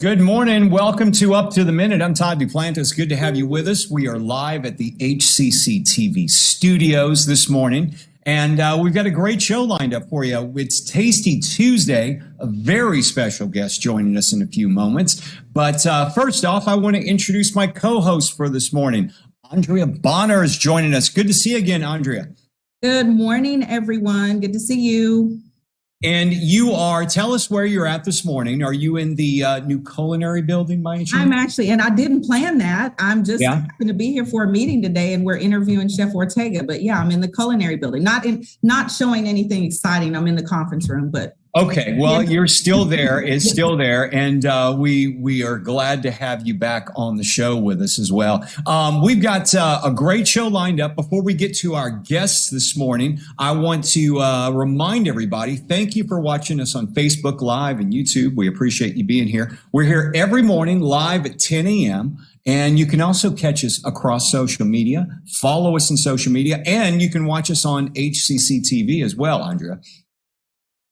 Good morning. Welcome to Up to the Minute. I'm Todd Duplantis. Good to have you with us. We are live at the HCCTV studios this morning, and we've got a great show lined up for you. It's Tasty Tuesday, a very special guest joining us in a few moments. But first off, I want to introduce my co-host for this morning. Andrea Bonner is joining us. Good to see you again, Andrea. Good morning, everyone. Good to see you. And you are, tell us where you're at this morning. Are you in the new culinary building by any chance? I'm actually, and I didn't plan that. I'm just going to be here for a meeting today, and we're interviewing Chef Ortega. But yeah, I'm in the culinary building. Not showing anything exciting. I'm in the conference room, but. Okay, well, you're still there. It's still there, and we are glad to have you back on the show with us as well. We've got a great show lined up. Before we get to our guests this morning, I want to remind everybody, thank you for watching us on Facebook Live and YouTube. We appreciate you being here. We're here every morning live at 10 a.m., and you can also catch us across social media. Follow us in social media, and you can watch us on HCCTV as well, Andrea.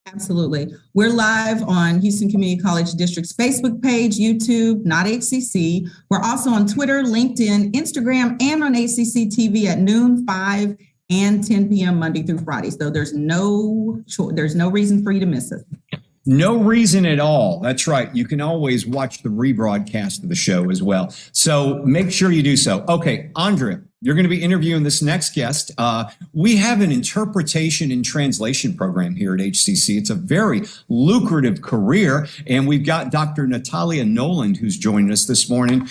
Absolutely. We're live on Houston Community College District's Facebook page, YouTube, not HCC. We're also on Twitter, LinkedIn, Instagram, and on HCCTV at noon, 5, and 10 p.m. Monday through Friday. So there's no reason for you to miss it. No reason at all. That's right. You can always watch the rebroadcast of the show as well. So make sure you do so. Okay, Andrea, you're going to be interviewing this next guest. We have an interpretation and translation program here at HCC. It's a very lucrative career, and we've got Dr. Natalia Noland who's joining us this morning.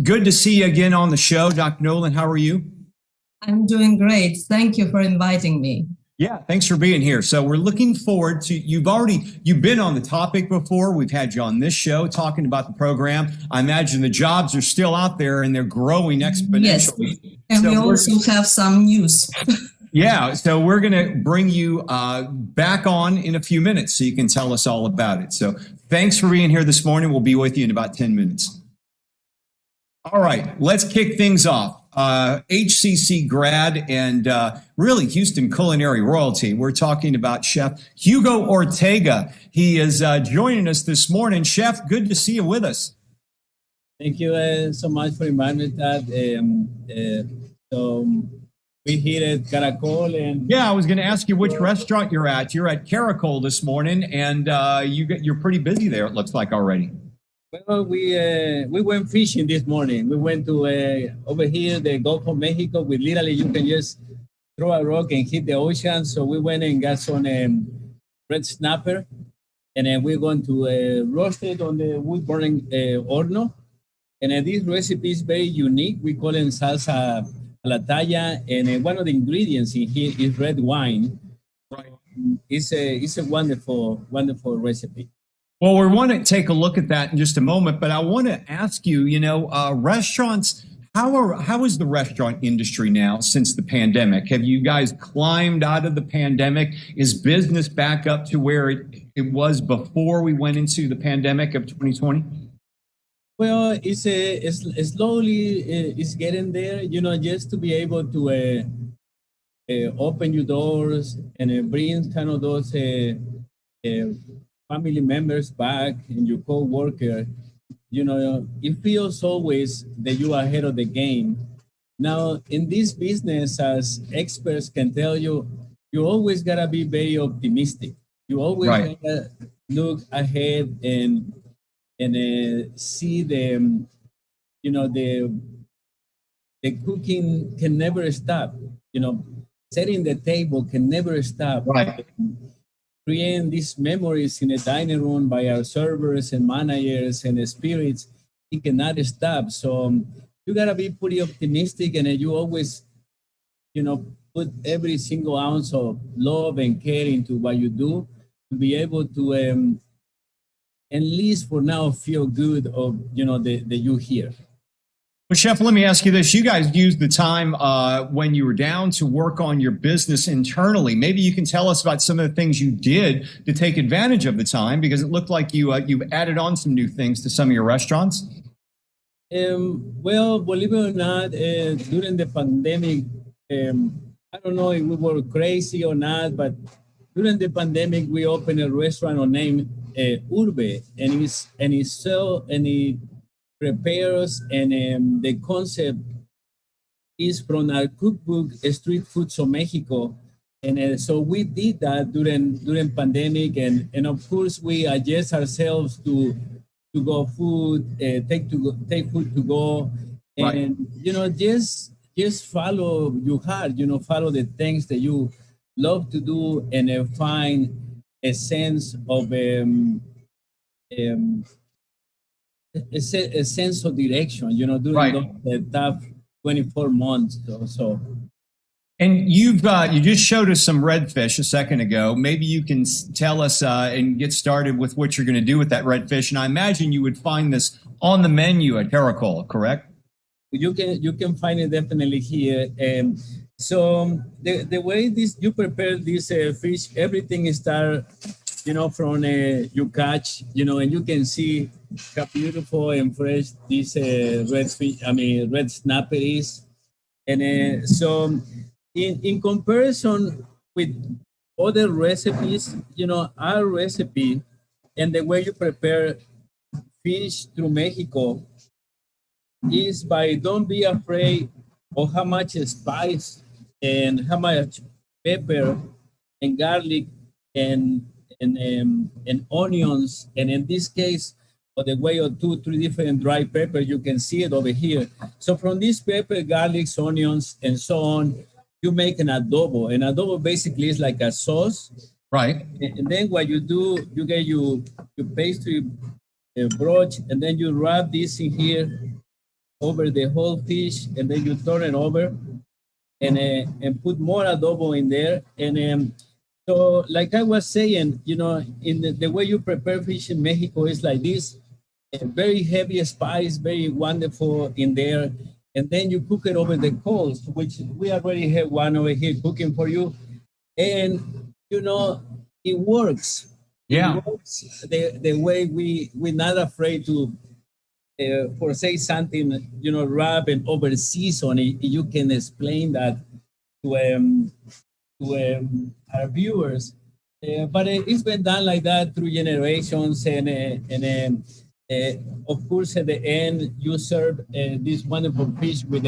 Good to see you again on the show. Dr. Noland, how are you? I'm doing great. Thank you for inviting me. Yeah, thanks for being here. So we're looking forward to, you've been on the topic before. We've had you on this show talking about the program. I imagine the jobs are still out there and they're growing exponentially. Yes, and we also have some news. Yeah, so we're going to bring you back on in a few minutes so you can tell us all about it. So thanks for being here this morning. We'll be with you in about 10 minutes. All right, let's kick things off. HCC grad and really Houston culinary royalty. We're talking about Chef Hugo Ortega. He is joining us this morning. Chef, good to see you with us. Thank you so much for inviting me, Todd. So we here at Caracol. And yeah, I was going to ask you which restaurant you're at. You're at Caracol this morning, and you're pretty busy there, it looks like already. Well, we went fishing this morning. We went to over here, the Gulf of Mexico, where literally you can just throw a rock and hit the ocean. So we went and got some red snapper, and then we're going to roast it on the wood-burning horno. And this recipe is very unique. We call it salsa a la talla, and one of the ingredients in here is red wine. Right. It's a wonderful, wonderful recipe. Well, we want to take a look at that in just a moment, but I want to ask you, restaurants, how is the restaurant industry now since the pandemic? Have you guys climbed out of the pandemic? Is business back up to where it was before we went into the pandemic of 2020? Well, it's slowly it's getting there, just to be able to open your doors and bring kind of those family members back and your co-worker, it feels always that you are ahead of the game. Now, in this business, as experts can tell you, you always gotta be very optimistic. You always gotta look ahead and see the cooking can never stop. Setting the table can never stop. Right. Creating these memories in the dining room by our servers and managers and the spirits, it cannot stop. So you gotta be pretty optimistic, and you always, put every single ounce of love and care into what you do to be able to, at least for now, feel good of that you here. Well, Chef, let me ask you this. You guys used the time when you were down to work on your business internally. Maybe you can tell us about some of the things you did to take advantage of the time, because it looked like you've added on some new things to some of your restaurants. Well, believe it or not, during the pandemic, I don't know if we were crazy or not, but during the pandemic, we opened a restaurant named Urbe, and he prepares, and the concept is from our cookbook Street Foods of Mexico. And so we did that during pandemic, and of course we adjust ourselves to go food, take food to go, and Right. just follow your heart, follow the things that you love to do, and find a sense of um, a sense of direction, during Right. those tough 24 months or so. And you just showed us some redfish a second ago. Maybe you can tell us and get started with what you're going to do with that redfish. And I imagine you would find this on the menu at Caracol, correct? You can find it definitely here. So the way you prepare this fish, everything start, from you catch, and you can see how beautiful and fresh this red snapper is. And so in comparison with other recipes, our recipe and the way you prepare fish through Mexico is by, don't be afraid of how much spice and how much pepper and garlic and onions, and in this case, or the way of 2-3 different dry peppers. You can see it over here. So from this pepper, garlics, onions, and so on, you make an adobo. And adobo basically is like a sauce. Right. And then what you do, you get your pastry broach, and then you wrap this in here over the whole fish, and then you turn it over and put more adobo in there. And so, like I was saying, in the way you prepare fish in Mexico is like this, very heavy spice, very wonderful in there. And then you cook it over the coals, which we already have one over here cooking for you. And, it works. Yeah. It works the way we're not afraid to, for say something, rub and over season. You can explain that to our viewers. But it's been done like that through generations, and of course, at the end, you serve this wonderful fish with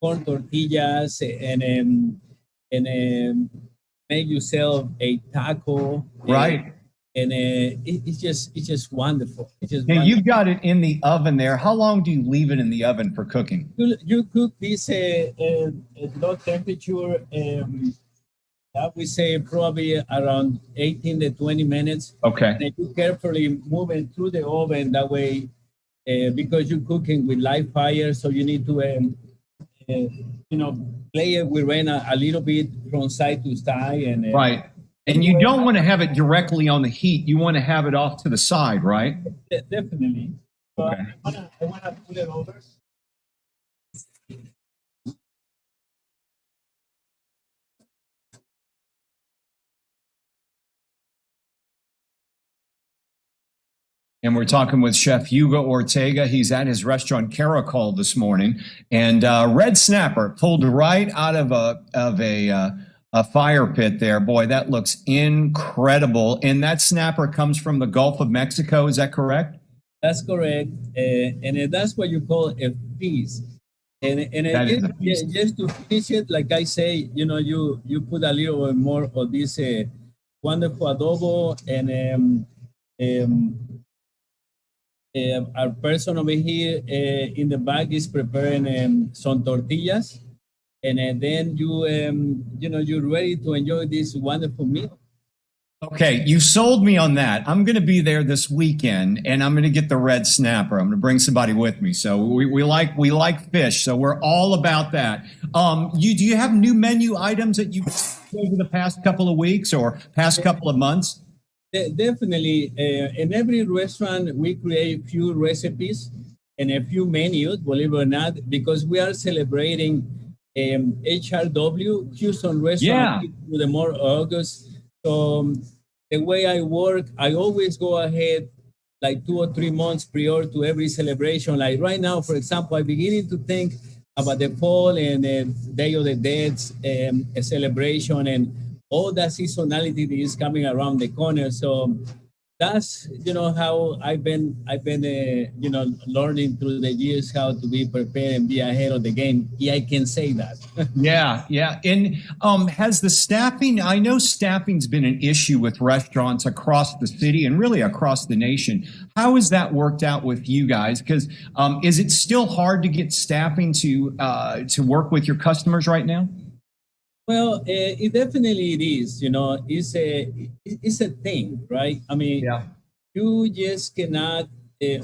corn tortillas, and make yourself a taco. Right. And it's just wonderful. It's just Now, wonderful. you've got it in the oven there. How long do you leave it in the oven for cooking? You cook this at low temperature. I would say probably around 18 to 20 minutes. Okay. And you carefully move it through the oven that way, because you're cooking with live fire, so you need to, play it with rain a little bit from side to side. And Right. And you don't want to have it directly on the heat. You want to have it off to the side, right? Definitely. So Okay. I want to put it over. And we're talking with Chef Hugo Ortega. He's at his restaurant Caracol this morning, and red snapper pulled right out of a fire pit there. Boy, that looks incredible. And that snapper comes from the Gulf of Mexico. Is that correct? That's correct, and that's what you call a feast. And That is a feast. just to finish it, like I say, you put a little bit more of this wonderful adobo, and our person over here in the back is preparing some tortillas, and then you're ready to enjoy this wonderful meal. Okay, you sold me on that. I'm going to be there this weekend, and I'm going to get the red snapper. I'm going to bring somebody with me. So we like fish, so we're all about that. Do you have new menu items that you've over the past couple of weeks or past couple of months? Definitely. In every restaurant, we create few recipes and a few menus, believe it or not, because we are celebrating HRW, Houston Restaurant, through the month of August. So the way I work, I always go ahead like 2 or 3 months prior to every celebration. Like right now, for example, I'm beginning to think about the fall and the Day of the Dead, a celebration, and all that seasonality that is coming around the corner. So that's how I've been learning through the years how to be prepared and be ahead of the game. Yeah, I can say that. Yeah. And has the staffing, I know staffing's been an issue with restaurants across the city and really across the nation. How has that worked out with you guys? Because is it still hard to get staffing to work with your customers right now? Well, it definitely it is. It's a thing, right? I mean, Yeah. you just cannot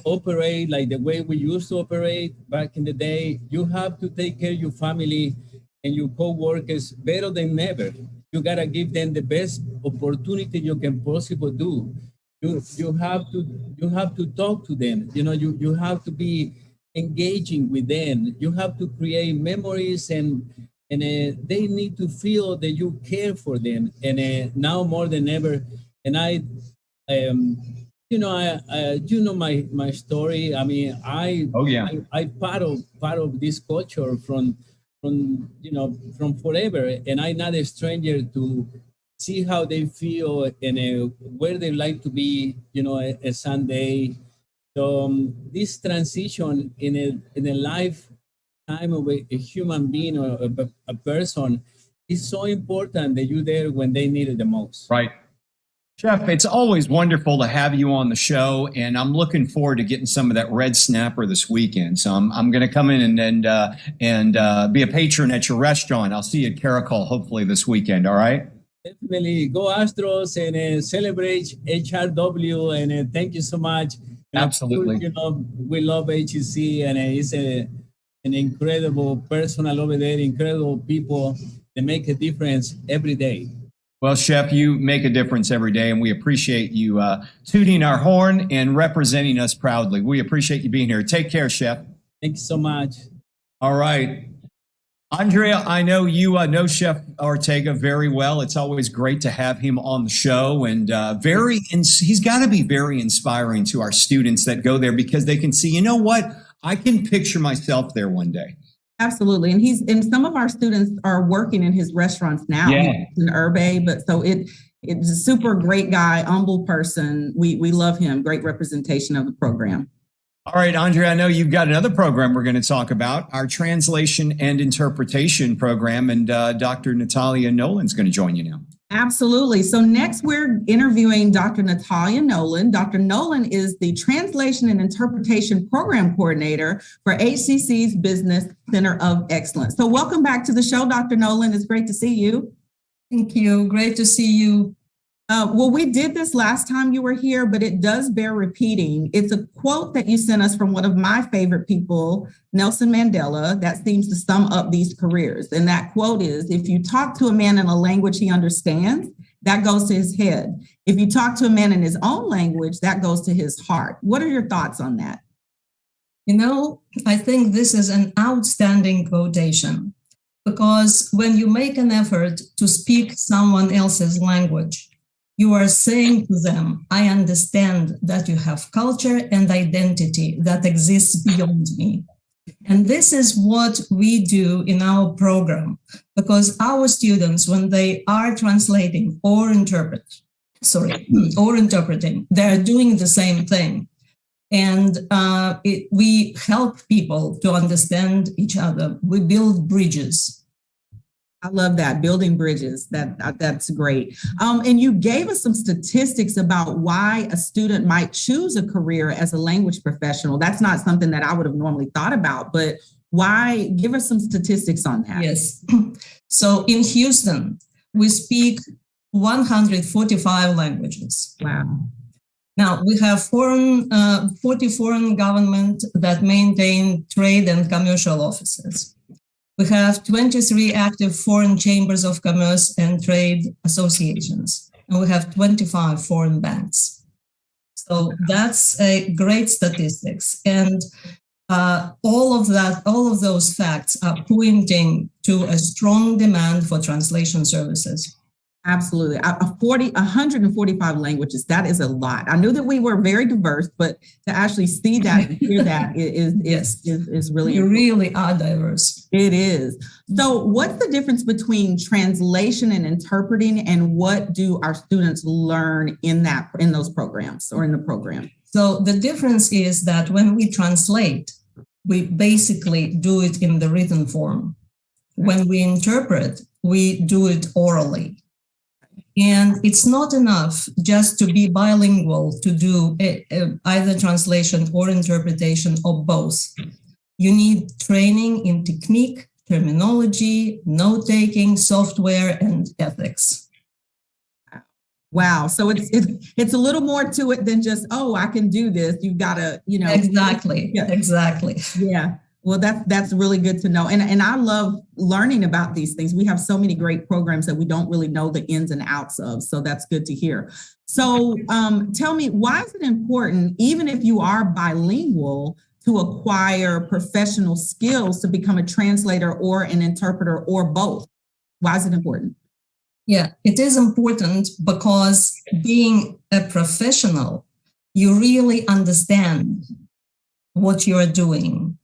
operate like the way we used to operate back in the day. You have to take care of your family and your co-workers better than ever. You gotta give them the best opportunity you can possibly do. You have to talk to them. You have to be engaging with them. You have to create memories and they need to feel that you care for them. And now more than ever, and I my story. I mean, I part of this culture from forever, and I'm not a stranger to see how they feel and where they like to be. A Sunday. So this transition in a lifetime of a human being or a person is so important that you're there when they need it the most. Right. Chef, it's always wonderful to have you on the show, and I'm looking forward to getting some of that red snapper this weekend. So I'm going to come in and be a patron at your restaurant. I'll see you at Caracol hopefully this weekend. All right. Definitely go Astros and celebrate HRW, and thank you so much. Absolutely. We love HCC, and it's an incredible personal over there, incredible people that make a difference every day. Well, Chef, you make a difference every day, and we appreciate you tooting our horn and representing us proudly. We appreciate you being here. Take care, Chef. Thank you so much. All right. Andrea, I know you know Chef Ortega very well. It's always great to have him on the show, and he's got to be very inspiring to our students that go there because they can see, you know what, I can picture myself there one day. Absolutely. And some of our students are working in his restaurants now. Yeah. In Urbe, but so it's a super great guy, humble person. We love him. Great representation of the program. All right, Andrea, I know you've got another program we're going to talk about, our translation and interpretation program, and Dr. Natalia Nolan's going to join you now. Absolutely. So next we're interviewing Dr. Natalia Nolan. Dr. Nolan is the Translation and Interpretation Program Coordinator for HCC's Business Center of Excellence. So welcome back to the show, Dr. Nolan. It's great to see you. Thank you. Great to see you. Well, we did this last time you were here, but it does bear repeating. It's a quote that you sent us from one of my favorite people, Nelson Mandela, that seems to sum up these careers. And that quote is, if you talk to a man in a language he understands, that goes to his head. If you talk to a man in his own language, that goes to his heart. What are your thoughts on that? I think this is an outstanding quotation because when you make an effort to speak someone else's language, you are saying to them, I understand that you have culture and identity that exists beyond me. And this is what we do in our program, because our students, when they are translating or interpreting, they're doing the same thing. And we help people to understand each other. We build bridges. I love that, building bridges. That's great. And you gave us some statistics about why a student might choose a career as a language professional. That's not something that I would have normally thought about, but why? Give us some statistics on that. Yes. So in Houston, we speak 145 languages. Wow. Now, we have 40 foreign government that maintain trade and commercial offices. We have 23 active foreign chambers of commerce and trade associations, and we have 25 foreign banks. So that's a great statistics. And all of those facts are pointing to a strong demand for translation services. Absolutely. 145 languages. That is a lot. I knew that we were very diverse, but to actually see that and hear that is really We important. really are diverse. It is. So what's the difference between translation and interpreting, and what do our students learn in those programs or in the program? So the difference is that when we translate, we basically do it in the written form. When we interpret, we do it orally. And it's not enough just to be bilingual to do either translation or interpretation or both. You need training in technique, terminology, note-taking, software, and ethics. Wow. So it's a little more to it than just, oh, I can do this. You've got to, Exactly. Yeah. Exactly. Yeah. Well, that's really good to know. And I love learning about these things. We have so many great programs that we don't really know the ins and outs of. So that's good to hear. So tell me, why is it important, even if you are bilingual, to acquire professional skills to become a translator or an interpreter or both? Why is it important? Yeah, it is important because being a professional, you really understand what you are doing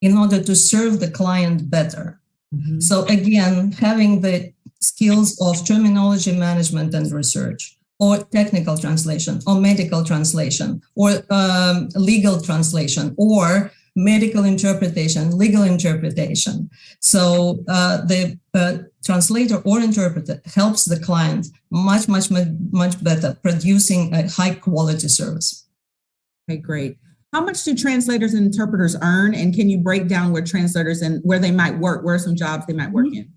in order to serve the client better. Mm-hmm. So again, having the skills of terminology management and research, or technical translation, or medical translation, or legal translation, or medical interpretation, legal interpretation. So the translator or interpreter helps the client much better, producing a high quality service. Okay, great. How much do translators and interpreters earn? And can you break down where translators and where they might work, where are some jobs they might work in?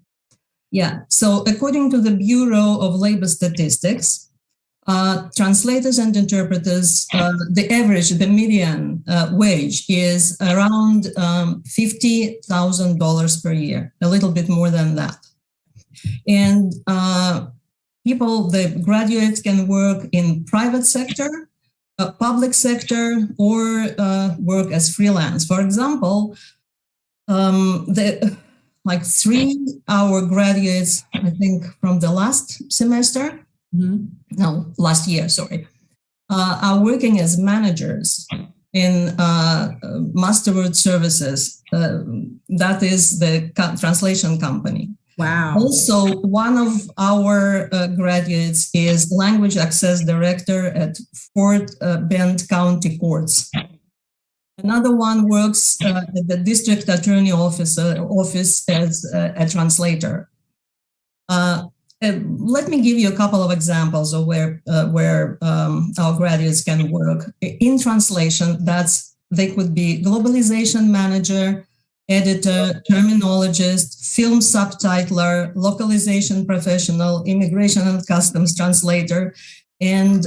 Yeah, so according to the Bureau of Labor Statistics, translators and interpreters, the median wage is around $50,000 per year, a little bit more than that. And the graduates can work in private sector, public sector, or work as freelance. For example, our graduates, I think from the last semester, last year, are working as managers in Masterword Services. That is the translation company. Wow. Also, one of our graduates is Language Access Director at Fort Bend County Courts. Another one works at the District Attorney Office as a translator. Let me give you a couple of examples of where our graduates can work. In translation, they could be globalization manager, editor, terminologist, film subtitler, localization professional, immigration and customs translator. And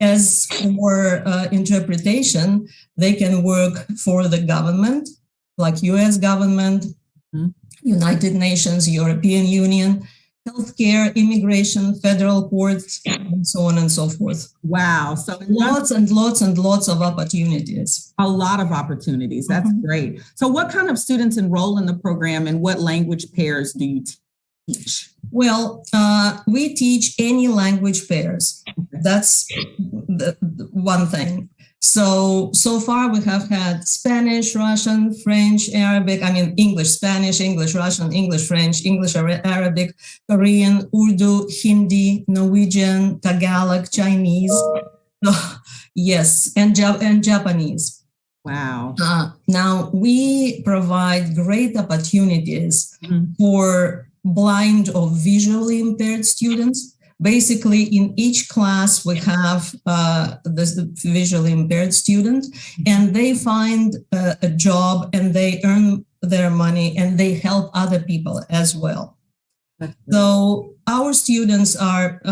as for interpretation, they can work for the government, like US government, United Nations, European Union, healthcare, immigration, federal courts, and so on and so forth. Wow. So lots and lots of opportunities. A lot of opportunities. That's great. So what kind of students enroll in the program, and what language pairs do you teach? Well, we teach any language pairs. That's the one thing. So far we have had Spanish, Russian, French, Arabic, English, Spanish, English, Russian, English, French, English, Arabic, Korean, Urdu, Hindi, Norwegian, Tagalog, Chinese, yes, and Japanese. Wow. Now we provide great opportunities for blind or visually impaired students. Basically, in each class, we have the visually impaired student, and they find a job, and they earn their money, and they help other people as well. So our students are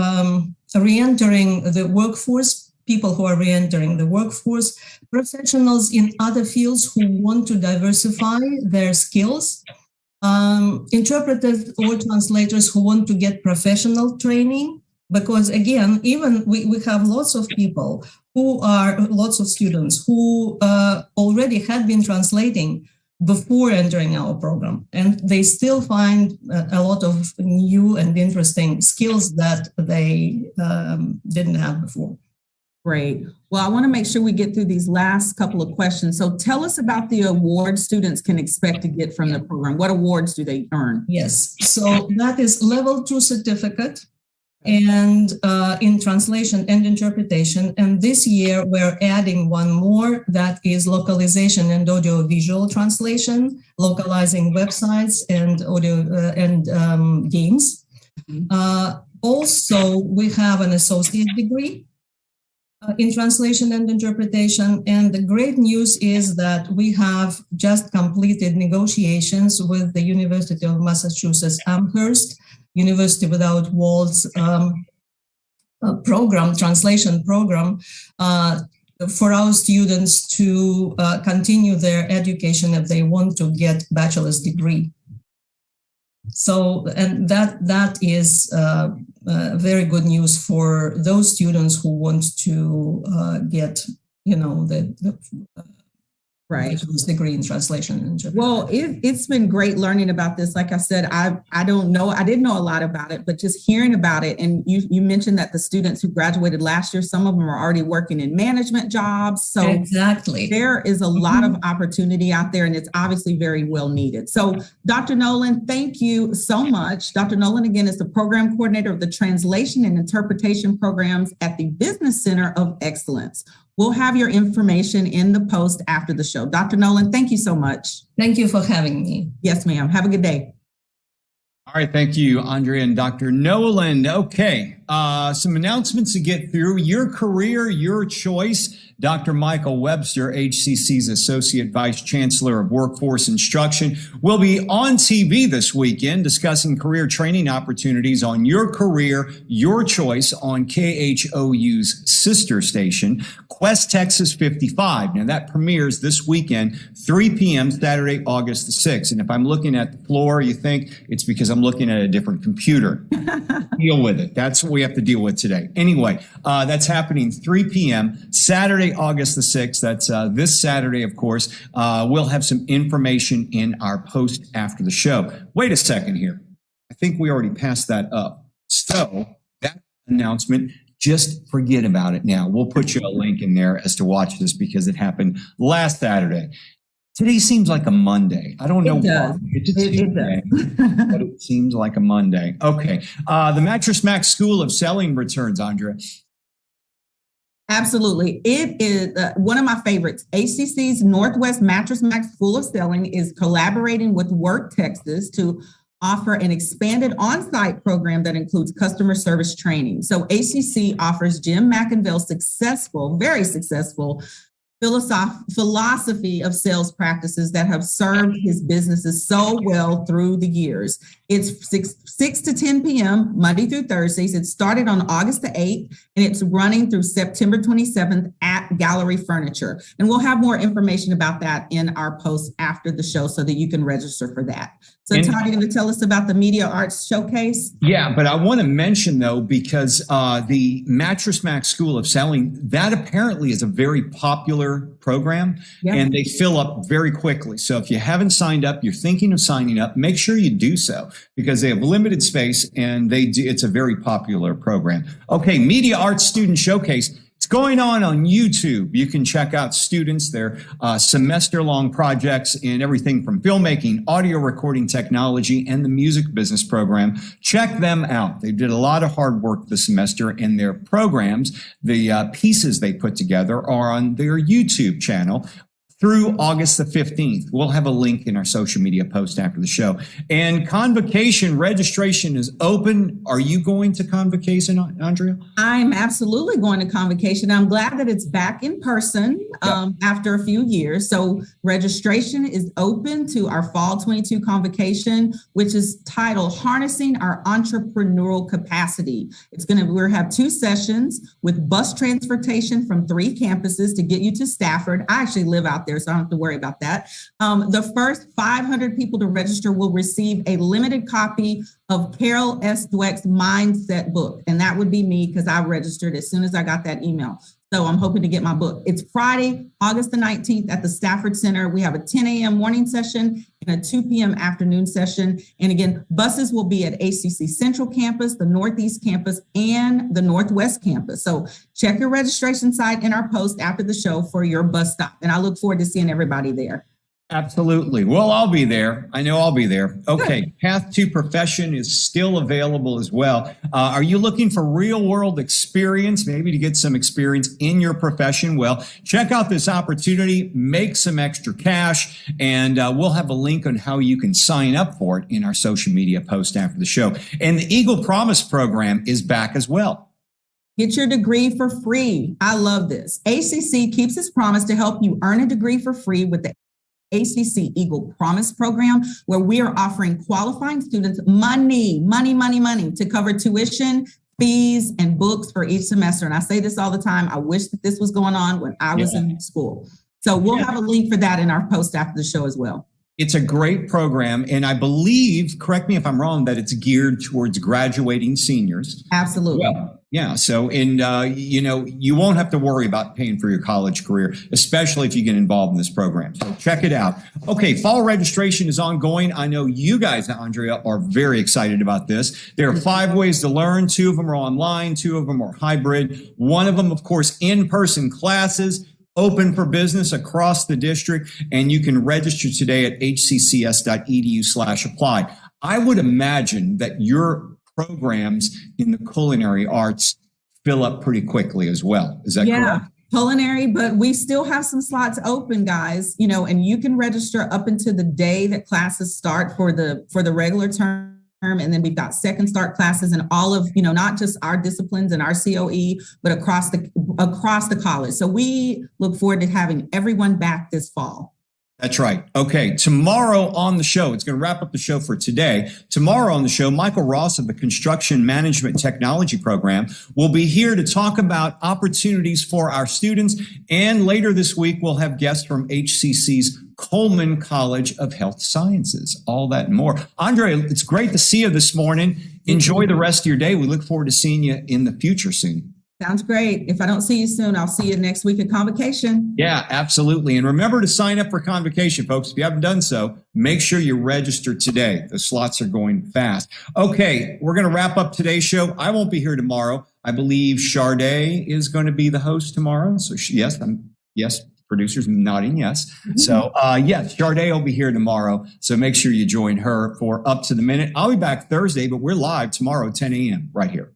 re-entering the workforce, people who are re-entering the workforce, professionals in other fields who want to diversify their skills, interpreters or translators who want to get professional training, because again, even we have lots of students who already had been translating before entering our program. And they still find a lot of new and interesting skills that they didn't have before. Great. Well, I want to make sure we get through these last couple of questions. So tell us about the award students can expect to get from the program. What awards do they earn? Yes, so that is level 2 certificate and in translation and interpretation. And this year we're adding one more, that is localization and audio-visual translation, localizing websites and audio and games. Also, we have an associate degree in translation and interpretation. And the great news is that we have just completed negotiations with the University of Massachusetts Amherst, University Without Walls program, translation program, for our students to continue their education if they want to get bachelor's degree. So, and that is very good news for those students who want to get, the bachelor's degree in translation and interpretation. Well, it's been great learning about this. Like I said, I didn't know a lot about it, but just hearing about it. And you mentioned that the students who graduated last year, some of them are already working in management jobs. So exactly, there is a lot of opportunity out there, and it's obviously very well needed. So Dr. Nolan, thank you so much. Dr. Nolan, again, is the program coordinator of the translation and interpretation programs at the Business Center of Excellence. We'll have your information in the post after the show. Dr. Nolan, thank you so much. Thank you for having me. Yes, ma'am. Have a good day. All right. Thank you, Andrea and Dr. Nolan. Okay. Some announcements to get through. Your career, your choice. Dr. Michael Webster, HCC's Associate Vice Chancellor of Workforce Instruction, will be on TV this weekend discussing career training opportunities on Your Career, Your Choice on KHOU's sister station, Quest Texas 55. Now, that premieres this weekend, 3 p.m. Saturday, August the 6th. And if I'm looking at the floor, you think it's because I'm looking at a different computer. Deal with it. That's what we have to deal with today. Anyway, that's happening 3 p.m. Saturday, August the 6th. That's this Saturday, of course. We'll have some information in our post after the show. Wait a second here. I think we already passed that up. So that announcement, just forget about it now. We'll put you a link in there as to watch this because it happened last Saturday. Today seems like a Monday. I don't know why. It does. But it seems like a Monday. Okay. The Mattress Max School of Selling returns, Andrea. Absolutely. It is one of my favorites. HCC's Northwest Mattress Max School of Selling is collaborating with Work Texas to offer an expanded on-site program that includes customer service training. So HCC offers Jim McInville's very successful philosophy of sales practices that have served his businesses so well through the years. It's 6 to 10 p.m. Monday through Thursdays. It started on August the 8th, and it's running through September 27th at Gallery Furniture. And we'll have more information about that in our post after the show so that you can register for that. So Todd, you're going to tell us about the Media Arts Showcase? Yeah, but I want to mention, though, because the Mattress Max School of Selling, that apparently is a very popular program, and they fill up very quickly. So if you haven't signed up, you're thinking of signing up, make sure you do so because they have limited space and it's a very popular program. Okay, Media Arts Student Showcase. It's going on YouTube. You can check out students, their semester-long projects in everything from filmmaking, audio recording technology, and the music business program. Check them out. They did a lot of hard work this semester, and their programs, the pieces they put together, are on their YouTube channel through August the 15th. We'll have a link in our social media post after the show. And Convocation registration is open. Are you going to Convocation, Andrea? I'm absolutely going to Convocation. I'm glad that it's back in person after a few years. So registration is open to our Fall 22 Convocation, which is titled Harnessing Our Entrepreneurial Capacity. We'll have 2 sessions with bus transportation from 3 campuses to get you to Stafford. I actually live out there, so I don't have to worry about that. The first 500 people to register will receive a limited copy of Carol S. Dweck's Mindset book. And that would be me because I registered as soon as I got that email. So I'm hoping to get my book. It's Friday, August the 19th at the Stafford Center. We have a 10 a.m. morning session and a 2 p.m. afternoon session. And again, buses will be at HCC Central Campus, the Northeast Campus, and the Northwest Campus. So check your registration site in our post after the show for your bus stop. And I look forward to seeing everybody there. Absolutely. Well, I'll be there. I know I'll be there. Okay. Good. Path to Profession is still available as well. Are you looking for real world experience, maybe to get some experience in your profession? Well, check out this opportunity, make some extra cash, and we'll have a link on how you can sign up for it in our social media post after the show. And the Eagle Promise program is back as well. Get your degree for free. I love this. ACC keeps its promise to help you earn a degree for free with the HCC Eagle Promise program, where we are offering qualifying students money to cover tuition, fees, and books for each semester. And I say this all the time. I wish that this was going on when I was in school. So we'll have a link for that in our post after the show as well. It's a great program. And I believe, correct me if I'm wrong, that it's geared towards graduating seniors. Absolutely. Well, yeah. So, and, you won't have to worry about paying for your college career, especially if you get involved in this program. So check it out. Okay. Fall registration is ongoing. I know you guys, Andrea, are very excited about this. There are 5 ways to learn. 2 of them are online. 2 of them are hybrid. 1 of them, of course, in-person classes. Open for business across the district, and you can register today at hccs.edu/apply. I would imagine that your programs in the culinary arts fill up pretty quickly as well. Is that correct? Culinary, but we still have some slots open, guys, and you can register up until the day that classes start for the regular term. And then we've got second start classes and all of, not just our disciplines and our COE, but across the college. So we look forward to having everyone back this fall. That's right. Okay. Tomorrow on the show, it's going to wrap up the show for today. Tomorrow on the show, Michael Ross of the Construction Management Technology Program will be here to talk about opportunities for our students. And later this week, we'll have guests from HCC's Coleman College of Health Sciences. All that and more. Andre, it's great to see you this morning. Enjoy the rest of your day. We look forward to seeing you in the future soon. Sounds great. If I don't see you soon, I'll see you next week at Convocation. Yeah, absolutely. And remember to sign up for Convocation, folks. If you haven't done so, make sure you register today. The slots are going fast. Okay, we're going to wrap up today's show. I won't be here tomorrow. I believe Sade is going to be the host tomorrow. So yes, producer's nodding yes. So yes, Sade will be here tomorrow. So make sure you join her for Up to the Minute. I'll be back Thursday, but we're live tomorrow, 10 a.m. right here.